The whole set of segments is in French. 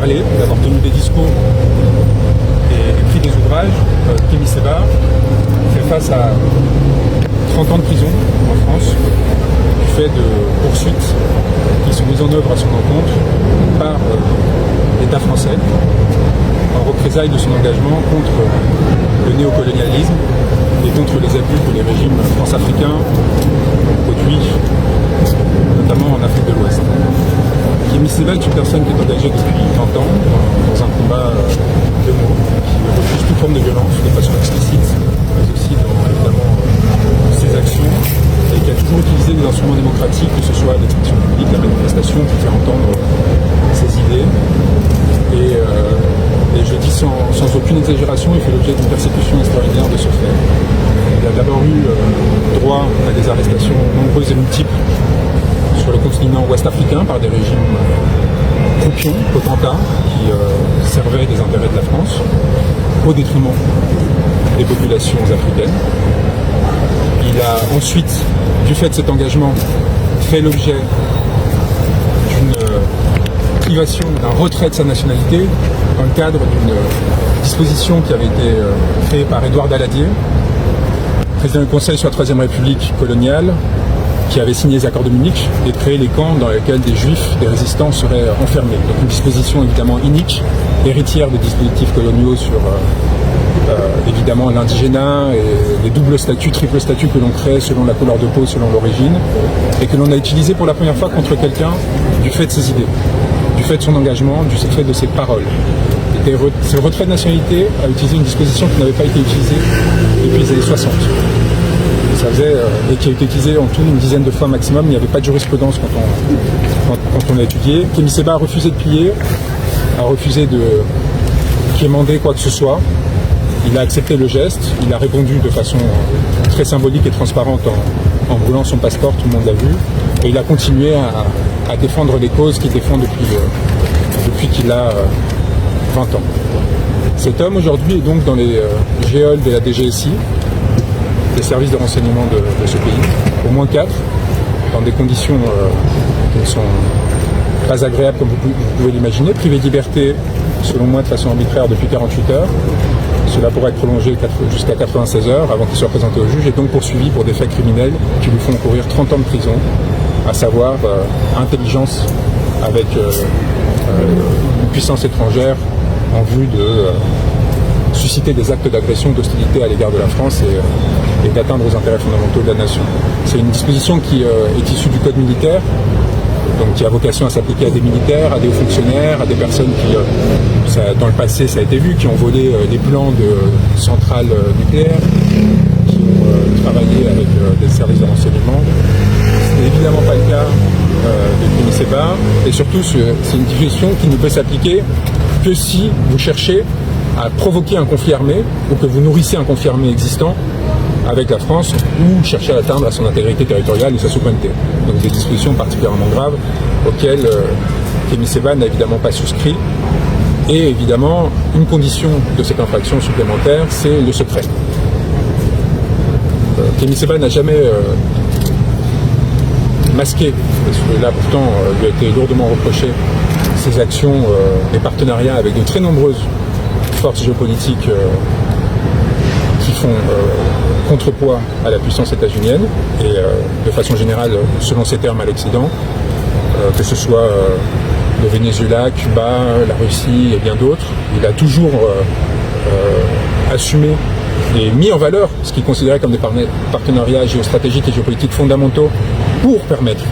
parlé, d'avoir tenu des discours et écrit des ouvrages, Kémy Séba fait face à 30 ans de prison en France du fait de poursuites qui sont mises en œuvre à son encontre par l'État français en représailles de son engagement contre le néocolonialisme et contre les abus que les régimes france-africains ont produits, notamment en Afrique de l'Ouest. Kémy Séba est une personne qui est engagée depuis 30 ans dans un combat de mots, qui refuse toute forme de violence de façon explicite, mais aussi dans évidemment ses actions, et qui a toujours utilisé des instruments démocratiques, que ce soit l'expression publique, la manifestation, pour faire entendre ses idées. Et je dis sans aucune exagération, il fait l'objet d'une persécution extraordinaire de ce fait. Il a d'abord eu droit à des arrestations nombreuses et multiples sur le continent ouest africain par des régimes croupions, potentats, qui servaient des intérêts de la France au détriment des populations africaines. Il a ensuite, du fait de cet engagement, fait l'objet d'une privation, d'un retrait de sa nationalité dans le cadre d'une disposition qui avait été créée par Édouard Daladier, président du Conseil sur la Troisième République coloniale, qui avait signé les accords de Munich et créé les camps dans lesquels des juifs, des résistants seraient enfermés. Donc une disposition évidemment inique, héritière des dispositifs coloniaux sur évidemment l'indigénat et les doubles statuts, triples statuts que l'on crée selon la couleur de peau, selon l'origine, et que l'on a utilisé pour la première fois contre quelqu'un du fait de ses idées, du fait de son engagement, du fait de ses paroles. Ce retrait de nationalité a utilisé une disposition qui n'avait pas été utilisée depuis les années 60. Ça faisait, et qui a été utilisé en tout une dizaine de fois maximum. Il n'y avait pas de jurisprudence quand on a étudié. Kémy Séba a refusé de plier, a refusé de quémander quoi que ce soit. Il a accepté le geste, il a répondu de façon très symbolique et transparente en brûlant son passeport, tout le monde l'a vu, et il a continué à défendre les causes qu'il défend depuis qu'il a 20 ans. Cet homme aujourd'hui est donc dans les géoles de la DGSI, des services de renseignement de ce pays, au moins 4, dans des conditions qui ne sont pas agréables comme vous pouvez l'imaginer, privé de liberté, selon moi de façon arbitraire depuis 48 heures. Cela pourrait être prolongé jusqu'à 96 heures avant qu'il soit présenté au juge et donc poursuivi pour des faits criminels qui lui font courir 30 ans de prison, à savoir intelligence avec une puissance étrangère en vue de susciter des actes d'agression, d'hostilité à l'égard de la France et d'atteindre aux intérêts fondamentaux de la nation. C'est une disposition qui est issue du code militaire, donc qui a vocation à s'appliquer à des militaires, à des hauts fonctionnaires, à des personnes qui, dans le passé, ça a été vu, qui ont volé des plans de centrales nucléaires, qui ont travaillé avec des services de renseignement. Ce n'est évidemment pas le cas de Kémy Séba, et surtout c'est une disposition qui ne peut s'appliquer que si vous cherchez à provoquer un conflit armé ou que vous nourrissez un conflit armé existant avec la France ou chercher à atteindre à son intégrité territoriale et sa souveraineté. Donc des dispositions particulièrement graves auxquelles Kémy Séba n'a évidemment pas souscrit. Et évidemment, une condition de cette infraction supplémentaire, c'est le secret. Kémy Séba n'a jamais masqué, parce que là pourtant lui a été lourdement reproché ses actions et partenariats avec de très nombreuses forces géopolitiques qui font contrepoids à la puissance états-unienne et de façon générale, selon ses termes, à l'Occident, que ce soit le Venezuela, Cuba, la Russie et bien d'autres. Il a toujours assumé et mis en valeur ce qu'il considérait comme des partenariats géostratégiques et géopolitiques fondamentaux pour permettre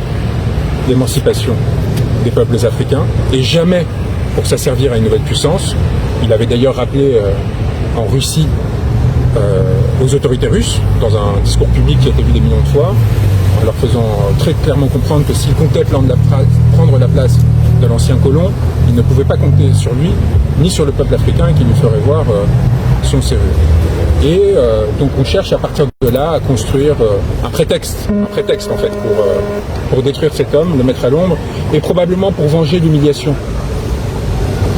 l'émancipation des peuples africains et jamais pour s'asservir à une nouvelle puissance. Il avait d'ailleurs rappelé en Russie aux autorités russes, dans un discours public qui a été vu des millions de fois, en leur faisant très clairement comprendre que s'il comptait prendre la place de l'ancien colon, il ne pouvait pas compter sur lui, ni sur le peuple africain, qui lui ferait voir son sérieux. Et donc on cherche à partir de là à construire un prétexte en fait pour détruire cet homme, le mettre à l'ombre, et probablement pour venger l'humiliation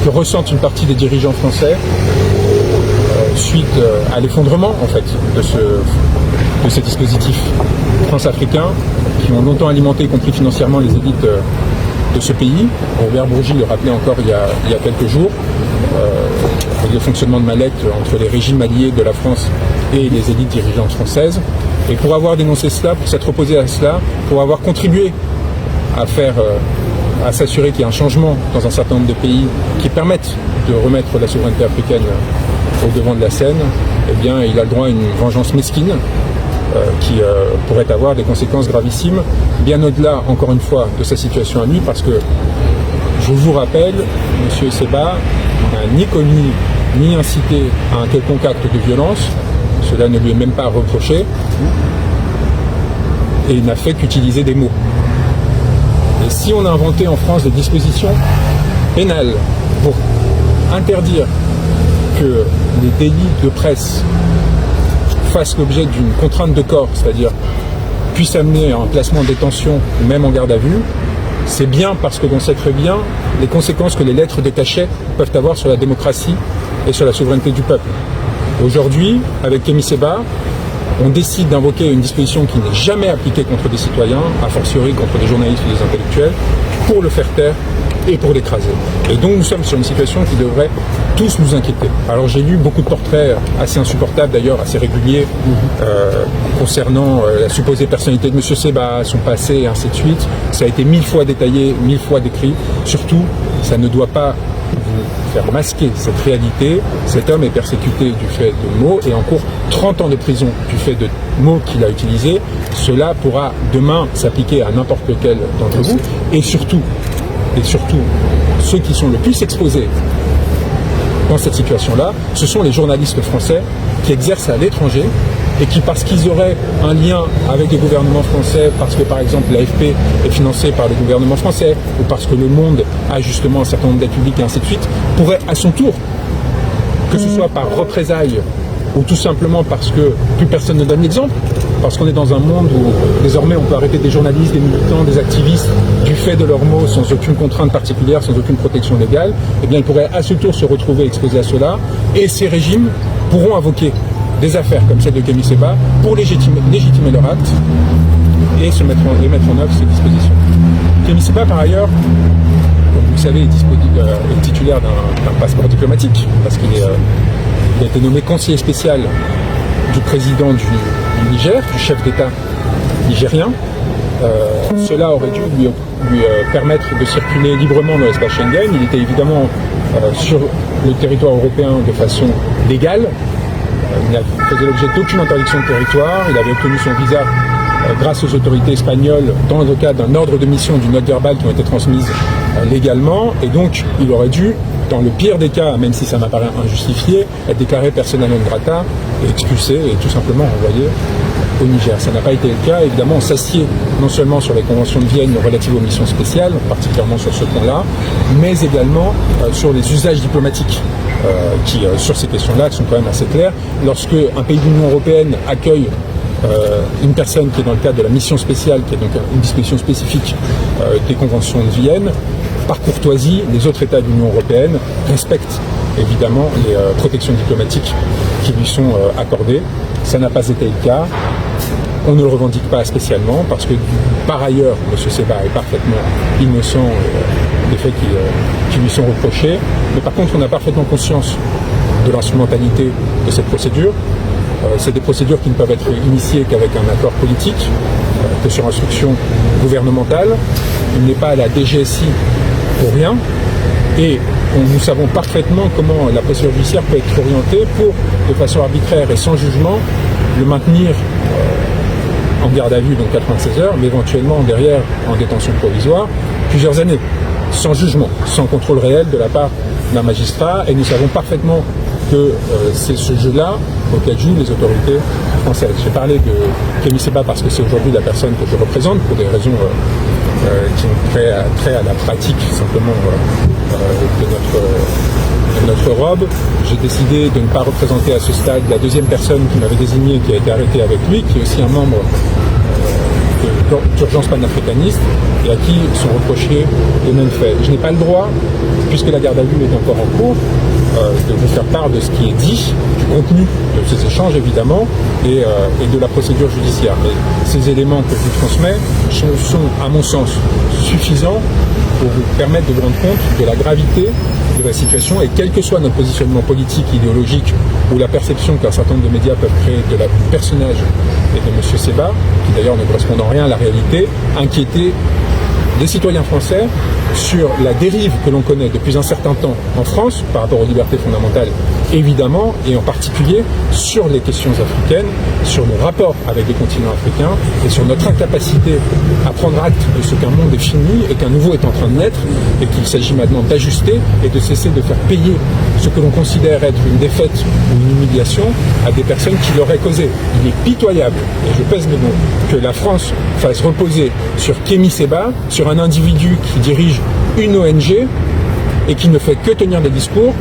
que ressentent une partie des dirigeants français suite à l'effondrement en fait de ces dispositifs france-africains qui ont longtemps alimenté, y compris financièrement, les élites de ce pays. Robert Bourgi le rappelait encore il y a quelques jours, avec le fonctionnement de Malek entre les régimes alliés de la France et les élites dirigeantes françaises. Et pour avoir dénoncé cela, pour s'être opposé à cela, pour avoir contribué à s'assurer qu'il y ait un changement dans un certain nombre de pays qui permettent de remettre la souveraineté africaine au devant de la scène, eh bien, il a le droit à une vengeance mesquine qui pourrait avoir des conséquences gravissimes, bien au-delà, encore une fois, de sa situation à lui, parce que, je vous rappelle, M. Seba n'a ni commis, ni incité à un quelconque acte de violence, cela ne lui est même pas reproché, et il n'a fait qu'utiliser des mots. Et si on a inventé en France des dispositions pénales pour interdire que les délits de presse fassent l'objet d'une contrainte de corps, c'est-à-dire puissent amener à un placement en détention ou même en garde à vue, c'est bien parce que l'on sait très bien les conséquences que les lettres de cachet peuvent avoir sur la démocratie et sur la souveraineté du peuple. Aujourd'hui, avec Kémy Séba, on décide d'invoquer une disposition qui n'est jamais appliquée contre des citoyens, a fortiori contre des journalistes ou des intellectuels, pour le faire taire et pour l'écraser. Et donc nous sommes sur une situation qui devrait tous nous inquiéter. Alors j'ai lu beaucoup de portraits assez insupportables d'ailleurs, assez réguliers, concernant la supposée personnalité de M. Séba, son passé et ainsi de suite. Ça a été 1000 fois détaillé, 1000 fois décrit. Surtout, ça ne doit pas vous faire masquer cette réalité. Cet homme est persécuté du fait de mots et encourt 30 ans de prison du fait de mots qu'il a utilisés. Cela pourra demain s'appliquer à n'importe lequel d'entre vous. Et surtout, ceux qui sont le plus exposés dans cette situation-là, ce sont les journalistes français qui exercent à l'étranger et qui, parce qu'ils auraient un lien avec le gouvernement français, parce que par exemple l'AFP est financé par le gouvernement français, ou parce que Le Monde a justement un certain nombre d'aides publiques et ainsi de suite, pourraient à son tour, que ce soit par représailles ou tout simplement parce que plus personne ne donne l'exemple, parce qu'on est dans un monde où désormais on peut arrêter des journalistes, des militants, des activistes du fait de leurs mots sans aucune contrainte particulière, sans aucune protection légale, eh bien ils pourraient à ce tour se retrouver exposés à cela, et ces régimes pourront invoquer des affaires comme celle de Kémy Séba pour légitimer leur acte et mettre en œuvre ces dispositions. Kémy Séba, par ailleurs, comme vous le savez, est titulaire d'un passeport diplomatique, parce qu'il a été nommé conseiller spécial du président du Niger, du chef d'État nigérien. Cela aurait dû lui permettre de circuler librement dans l'espace Schengen. Il était évidemment sur le territoire européen de façon légale. Il ne faisait l'objet d'aucune interdiction de territoire. Il avait obtenu son visa grâce aux autorités espagnoles dans le cadre d'un ordre de mission, d'une note verbale qui ont été transmises légalement. Et donc, il aurait dû, dans le pire des cas, même si ça m'apparaît injustifié, être déclaré persona non grata et expulsé et tout simplement renvoyé au Niger. Ça n'a pas été le cas. Évidemment, on s'assied non seulement sur les conventions de Vienne relatives aux missions spéciales, particulièrement sur ce point-là, mais également sur les usages diplomatiques qui, sur ces questions-là, qui sont quand même assez clairs. Lorsque un pays de l'Union européenne accueille une personne qui est dans le cadre de la mission spéciale, qui est donc une disposition spécifique des conventions de Vienne, par courtoisie, les autres États de l'Union européenne respectent évidemment les protections diplomatiques qui lui sont accordées. Ça n'a pas été le cas. On ne le revendique pas spécialement parce que par ailleurs, M. Séba est parfaitement innocent des faits qui lui sont reprochés. Mais par contre, on a parfaitement conscience de l'instrumentalité de cette procédure. C'est des procédures qui ne peuvent être initiées qu'avec un accord politique, que sur instruction gouvernementale. Il n'est pas à la DGSI pour rien. Et nous savons parfaitement comment la procédure judiciaire peut être orientée pour, de façon arbitraire et sans jugement, le maintenir en garde à vue, donc 96 heures, mais éventuellement derrière en détention provisoire, plusieurs années, sans jugement, sans contrôle réel de la part d'un magistrat. Et nous savons parfaitement que c'est ce jeu-là auquel jouent les autorités françaises. J'ai parlé de Kémy Séba parce que c'est aujourd'hui la personne que je représente pour des raisons qui ont trait à la pratique simplement de notre robe. J'ai décidé de ne pas représenter à ce stade la deuxième personne qui m'avait désigné, qui a été arrêtée avec lui, qui est aussi un membre d'urgence panafricaniste et à qui sont reprochés les mêmes faits. Je n'ai pas le droit, puisque la garde à vue est encore en cours, de vous faire part de ce qui est dit, du contenu de ces échanges évidemment, et de la procédure judiciaire. Mais ces éléments que je vous transmets sont, à mon sens, suffisants pour vous permettre de vous rendre compte de la gravité de la situation, et quel que soit notre positionnement politique, idéologique, ou la perception qu'un certain nombre de médias peuvent créer de la personnage et de M. Seba, qui d'ailleurs ne correspond en rien à la réalité, inquiéter des citoyens français sur la dérive que l'on connaît depuis un certain temps en France par rapport aux libertés fondamentales, évidemment, et en particulier sur les questions africaines, sur le rapport avec le continent africain et sur notre incapacité à prendre acte de ce qu'un monde est fini et qu'un nouveau est en train de naître, et qu'il s'agit maintenant d'ajuster et de cesser de faire payer ce que l'on considère être une défaite ou une humiliation à des personnes qui l'auraient causé. Il est pitoyable, et je pèse mes mots, que la France fasse reposer sur Kémy Seba, sur un individu qui dirige une ONG et qui ne fait que tenir des discours,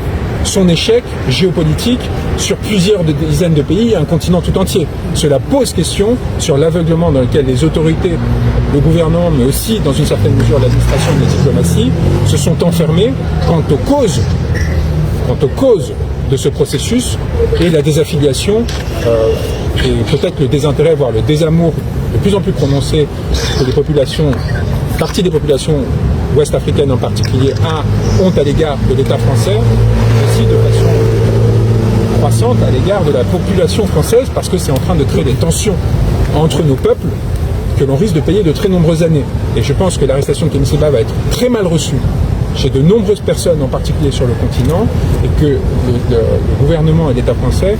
son échec géopolitique sur plusieurs dizaines de pays et un continent tout entier. Cela pose question sur l'aveuglement dans lequel les autorités, le gouvernement, mais aussi dans une certaine mesure l'administration et la diplomatie se sont enfermés quant aux causes de ce processus et la désaffiliation et peut-être le désintérêt, voire le désamour de plus en plus prononcé que les populations, partie des populations ouest-africaines en particulier, ont à l'égard de l'État français, mais aussi de façon croissante à l'égard de la population française, parce que c'est en train de créer des tensions entre nos peuples que l'on risque de payer de très nombreuses années. Et je pense que l'arrestation de Kémy Seba va être très mal reçue chez de nombreuses personnes, en particulier sur le continent, et que le gouvernement et l'État français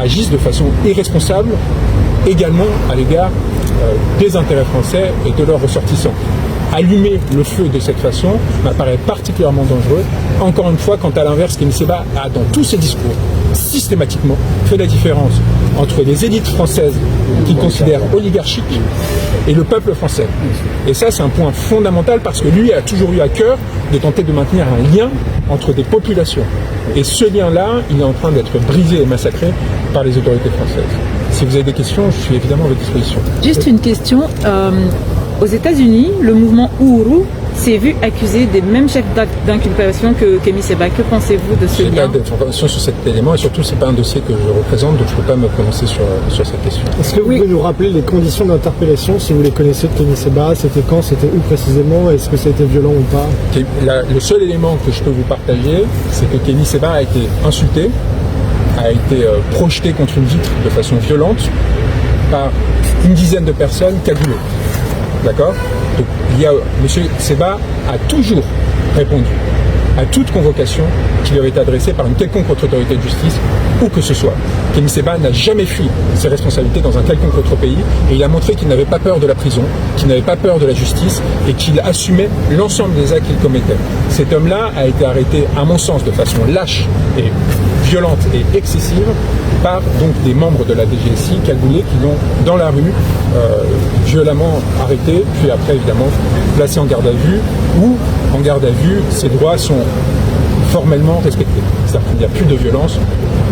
agissent de façon irresponsable également à l'égard des intérêts français et de leurs ressortissants. Allumer le feu de cette façon m'apparaît particulièrement dangereux. Encore une fois, quand à l'inverse, Kémy Seba a dans tous ses discours systématiquement fait la différence entre les élites françaises qu'il considère oligarchiques et le peuple français. Et ça, c'est un point fondamental parce que lui a toujours eu à cœur de tenter de maintenir un lien entre des populations. Et ce lien-là, il est en train d'être brisé et massacré par les autorités françaises. Si vous avez des questions, je suis évidemment à votre disposition. Juste une question. Aux États-Unis, le mouvement Uhuru s'est vu accusé des mêmes chefs d'inculpation que Kémy Seba. Que pensez-vous de ce lien? Je n'ai pas d'informations sur cet élément et surtout, ce n'est pas un dossier que je représente, donc je ne peux pas me prononcer sur cette question. Est-ce que vous pouvez nous rappeler les conditions d'interpellation, si vous les connaissez, de Kémy Seba? C'était quand? C'était où précisément? Est-ce que ça a été violent ou pas? Le seul élément que je peux vous partager, c'est que Kémy Seba a été insulté, a été projeté contre une vitre de façon violente par une dizaine de personnes cagoulées. D'accord? Donc, M. Seba a toujours répondu à toute convocation qui lui avait été adressée par une quelconque autorité de justice, où que ce soit. Kémy Seba n'a jamais fui ses responsabilités dans un quelconque autre pays, et il a montré qu'il n'avait pas peur de la prison, qu'il n'avait pas peur de la justice, et qu'il assumait l'ensemble des actes qu'il commettait. Cet homme-là a été arrêté, à mon sens, de façon lâche et violente et excessive, par donc des membres de la DGSI cagoulés qui l'ont, dans la rue, violemment arrêté, puis après évidemment placé en garde à vue, où en garde à vue, ses droits sont formellement respectés. C'est-à-dire qu'il n'y a plus de violence,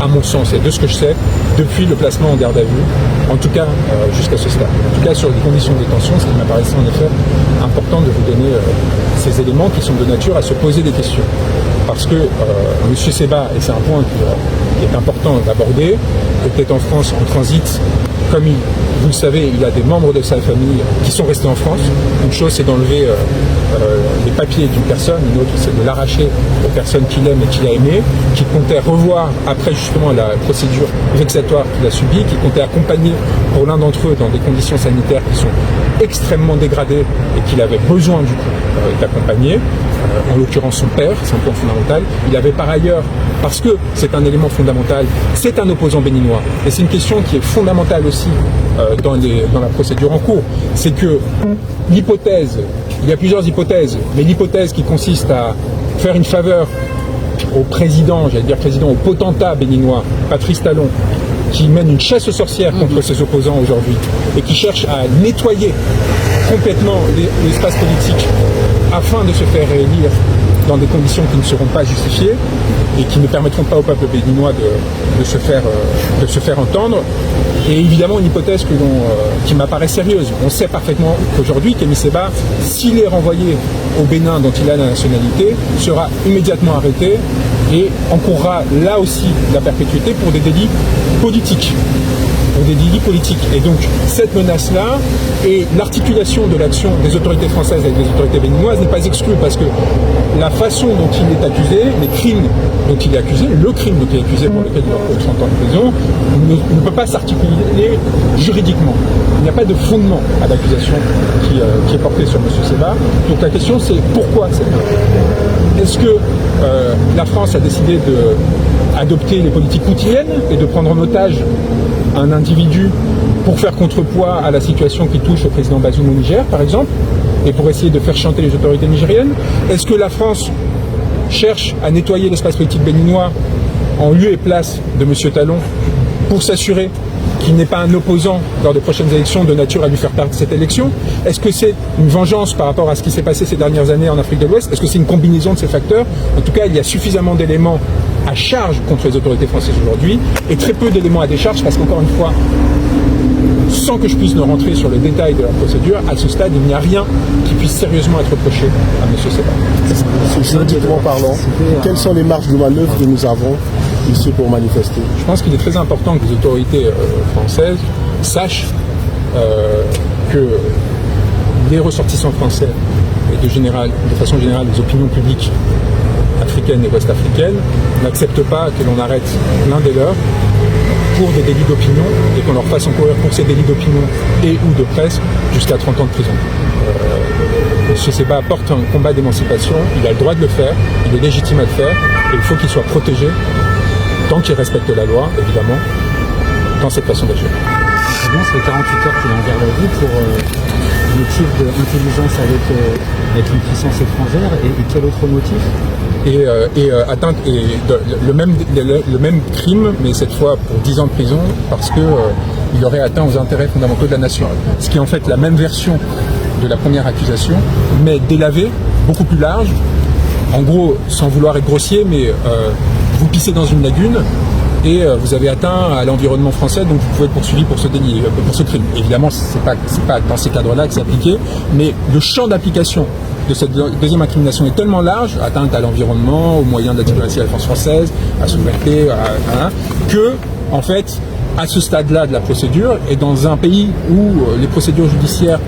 à mon sens, et de ce que je sais, depuis le placement en garde à vue, en tout cas jusqu'à ce stade. En tout cas sur les conditions de détention, ce qui m'apparaissait en effet important de vous donner ces éléments qui sont de nature à se poser des questions. Parce que M. Seba, et c'est un point qui est important d'aborder, peut-être en France en transit, comme vous le savez, il a des membres de sa famille qui sont restés en France. Une chose, c'est d'enlever les papiers d'une personne, une autre, c'est de l'arracher aux personnes qu'il aime et qu'il a aimées, qu'il comptait revoir après justement la procédure vexatoire qu'il a subie, qu'il comptait accompagner pour l'un d'entre eux dans des conditions sanitaires qui sont extrêmement dégradées et qu'il avait besoin du coup d'accompagner. En l'occurrence son père, c'est un point fondamental. Il avait par ailleurs, parce que c'est un élément fondamental, c'est un opposant béninois. Et c'est une question qui est fondamentale aussi dans la procédure en cours. C'est que l'hypothèse, il y a plusieurs hypothèses, mais l'hypothèse qui consiste à faire une faveur au président, au potentat béninois, Patrice Talon, qui mène une chasse aux sorcières contre ses opposants aujourd'hui et qui cherche à nettoyer complètement l'espace politique afin de se faire réélire dans des conditions qui ne seront pas justifiées et qui ne permettront pas au peuple béninois de se faire entendre. Et évidemment une hypothèse qui m'apparaît sérieuse. On sait parfaitement qu'aujourd'hui, Kémy Séba, s'il est renvoyé au Bénin dont il a la nationalité, sera immédiatement arrêté et encourra là aussi la perpétuité pour des délits politiques. Et donc cette menace-là et l'articulation de l'action des autorités françaises avec les autorités béninoises n'est pas exclue parce que la façon dont il est accusé, les crimes dont il est accusé, le crime dont il est accusé pour lequel il aura 30 ans de prison, ne peut pas s'articuler juridiquement. Il n'y a pas de fondement à l'accusation qui est portée sur M. Séba. Donc la question c'est pourquoi cette menace ? Est-ce que la France a décidé d'adopter les politiques poutiniennes et de prendre en otage un individu pour faire contrepoids à la situation qui touche au président Bazoum au Niger, par exemple, et pour essayer de faire chanter les autorités nigériennes? Est-ce que la France cherche à nettoyer l'espace politique béninois en lieu et place de M. Talon pour s'assurer qu'il n'est pas un opposant lors des prochaines élections de nature à lui faire perdre cette élection? Est-ce que c'est une vengeance par rapport à ce qui s'est passé ces dernières années en Afrique de l'Ouest? Est-ce que c'est une combinaison de ces facteurs? En tout cas, il y a suffisamment d'éléments à charge contre les autorités françaises aujourd'hui et très peu d'éléments à décharge parce qu'encore une fois, sans que je puisse ne rentrer sur le détail de la procédure, à ce stade, il n'y a rien qui puisse sérieusement être reproché à M. Séba. Juridiquement parlant, quelles sont les marges de manœuvre que nous avons ici pour manifester? Je pense qu'il est très important que les autorités françaises sachent que les ressortissants français et de façon générale les opinions publiques africaines et ouest-africaines n'acceptent pas que l'on arrête l'un des leurs pour des délits d'opinion et qu'on leur fasse encourir pour ces délits d'opinion et ou de presse jusqu'à 30 ans de prison. M. Séba porte un combat d'émancipation, il a le droit de le faire, il est légitime à le faire et il faut qu'il soit protégé tant qu'il respecte la loi, évidemment, dans cette façon d'agir. C'est bien, c'est les 48 heures qu'il est en garde à vue pour motif d'intelligence avec une puissance étrangère et quel autre motif? Atteinte le même crime, mais cette fois pour 10 ans de prison, parce que il aurait atteint aux intérêts fondamentaux de la nation. Ce qui est en fait la même version de la première accusation, mais délavée, beaucoup plus large. En gros, sans vouloir être grossier, mais vous pissez dans une lagune et vous avez atteint à l'environnement français, donc vous pouvez être poursuivi pour ce délit, pour ce crime. Évidemment, c'est pas dans ces cadres-là que c'est appliqué, mais le champ d'application de cette deuxième incrimination est tellement large, atteinte à l'environnement, aux moyens de la diplomatie à la défense française, à la souveraineté, que, en fait, à ce stade-là de la procédure, et dans un pays où les procédures judiciaires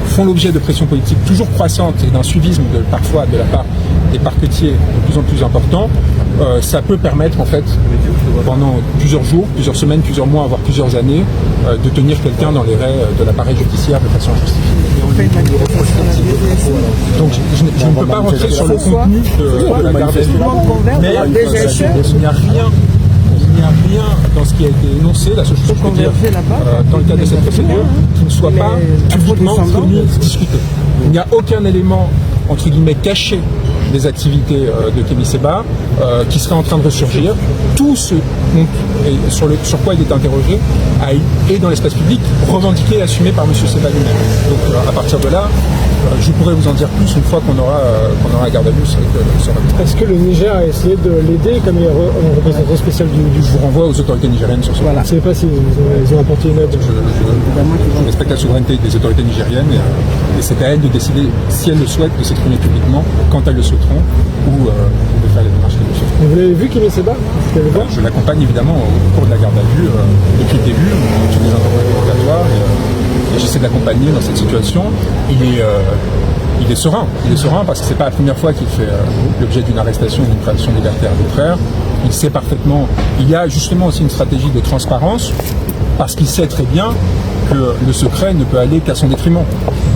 font l'objet de pressions politiques toujours croissantes et d'un suivisme parfois de la part des parquetiers de plus en plus important, ça peut permettre en fait pendant plusieurs jours, plusieurs semaines, plusieurs mois, voire plusieurs années, de tenir quelqu'un dans les raies de l'appareil judiciaire de façon injustifiée. Donc je ne peux pas rentrer sur le contenu de la garde à vue, mais il n'y a rien dans ce qui a été énoncé, la seule chose que je peux dire dans le cadre de cette procédure, qui ne soit pas publiquement connu, discuté. Il n'y a aucun élément, entre guillemets, caché des activités de Kémy Séba qui serait en train de ressurgir. Tout ce sur quoi il est interrogé est dans l'espace public, revendiqué et assumé par M. Séba lui-même. Donc à partir de là, je pourrais vous en dire plus une fois qu'on aura la garde à vue. Est-ce que le Niger a essayé de l'aider comme il est un représentant spécial du Je vous renvoie aux autorités nigériennes sur ce point. Je ne sais pas si ils ont apporté une aide. Je respecte la souveraineté des autorités nigériennes et c'est à elles de décider si elles le souhaitent de s'exprimer publiquement quand elles le souhaiteront ou de faire les démarches qu'elles le souhaiteront. Vous l'avez vu, Kémy Séba? Je l'accompagne évidemment au cours de la garde à vue depuis le début, sur des interrogatoires obligatoires et j'essaie de l'accompagner dans cette situation. Il est serein parce que c'est pas la première fois qu'il fait l'objet d'une arrestation ou d'une privation de liberté arbitraire. Il sait parfaitement, il y a justement aussi une stratégie de transparence parce qu'il sait très bien que le secret ne peut aller qu'à son détriment.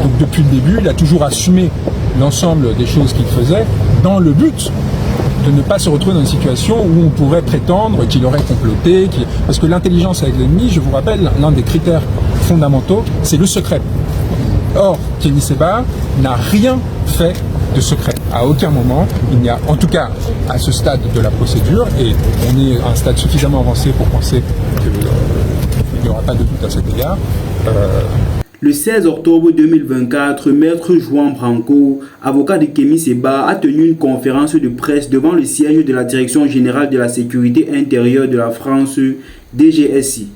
Donc depuis le début, il a toujours assumé l'ensemble des choses qu'il faisait dans le but de ne pas se retrouver dans une situation où on pourrait prétendre qu'il aurait comploté, parce que l'intelligence avec l'ennemi, je vous rappelle, l'un des critères fondamentaux, c'est le secret. Or, Kémy Séba n'a rien fait de secret. À aucun moment, il n'y a, en tout cas à ce stade de la procédure, et on est à un stade suffisamment avancé pour penser qu'il n'y aura pas de doute à cet égard, Le 16 octobre 2024, Maître Juan Branco, avocat de Kémy Séba, a tenu une conférence de presse devant le siège de la Direction générale de la sécurité intérieure de la France, DGSI,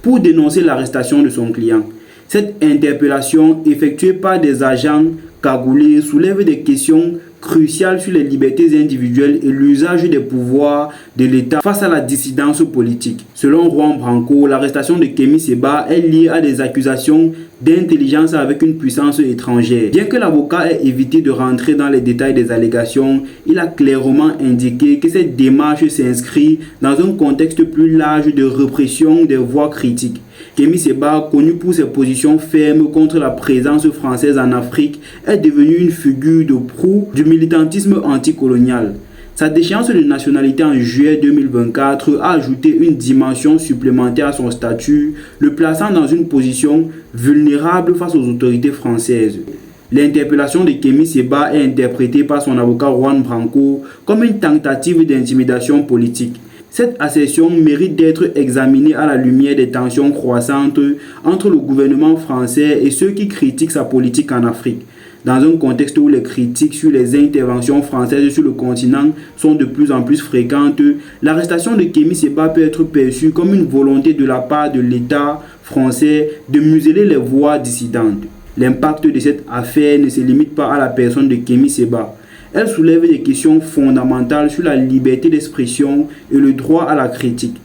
pour dénoncer l'arrestation de son client. Cette interpellation, effectuée par des agents cagoulés, soulève des questions cruciales sur les libertés individuelles et l'usage des pouvoirs de l'État face à la dissidence politique. Selon Juan Branco, l'arrestation de Kémy Séba est liée à des accusations d'intelligence avec une puissance étrangère. Bien que l'avocat ait évité de rentrer dans les détails des allégations, il a clairement indiqué que cette démarche s'inscrit dans un contexte plus large de répression des voix critiques. Kémy Séba, connu pour ses positions fermes contre la présence française en Afrique, est devenu une figure de proue du militantisme anticolonial. Sa déchéance de nationalité en juillet 2024 a ajouté une dimension supplémentaire à son statut, le plaçant dans une position vulnérable face aux autorités françaises. L'interpellation de Kémy Séba est interprétée par son avocat Juan Branco comme une tentative d'intimidation politique. Cette assertion mérite d'être examinée à la lumière des tensions croissantes entre le gouvernement français et ceux qui critiquent sa politique en Afrique. Dans un contexte où les critiques sur les interventions françaises sur le continent sont de plus en plus fréquentes, l'arrestation de Kémy Séba peut être perçue comme une volonté de la part de l'État français de museler les voix dissidentes. L'impact de cette affaire ne se limite pas à la personne de Kémy Séba. Elle soulève des questions fondamentales sur la liberté d'expression et le droit à la critique.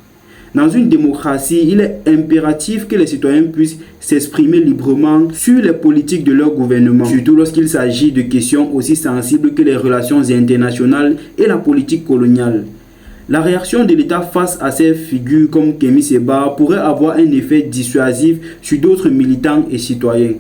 Dans une démocratie, il est impératif que les citoyens puissent s'exprimer librement sur les politiques de leur gouvernement, surtout lorsqu'il s'agit de questions aussi sensibles que les relations internationales et la politique coloniale. La réaction de l'État face à ces figures comme Kémy Séba pourrait avoir un effet dissuasif sur d'autres militants et citoyens.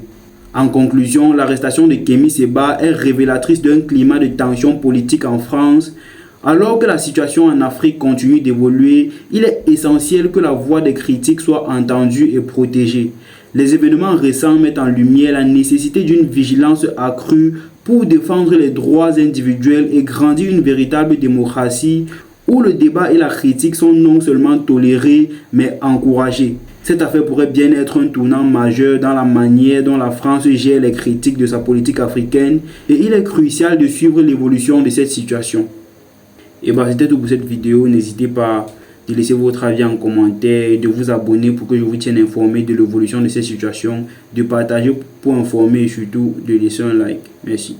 En conclusion, l'arrestation de Kémy Séba est révélatrice d'un climat de tension politique en France. Alors que la situation en Afrique continue d'évoluer, il est essentiel que la voix des critiques soit entendue et protégée. Les événements récents mettent en lumière la nécessité d'une vigilance accrue pour défendre les droits individuels et grandir une véritable démocratie où le débat et la critique sont non seulement tolérés mais encouragés. Cette affaire pourrait bien être un tournant majeur dans la manière dont la France gère les critiques de sa politique africaine et il est crucial de suivre l'évolution de cette situation. Et bah c'était tout pour cette vidéo. N'hésitez pas de laisser votre avis en commentaire et de vous abonner pour que je vous tienne informé de l'évolution de cette situation, de partager pour informer et surtout de laisser un like. Merci.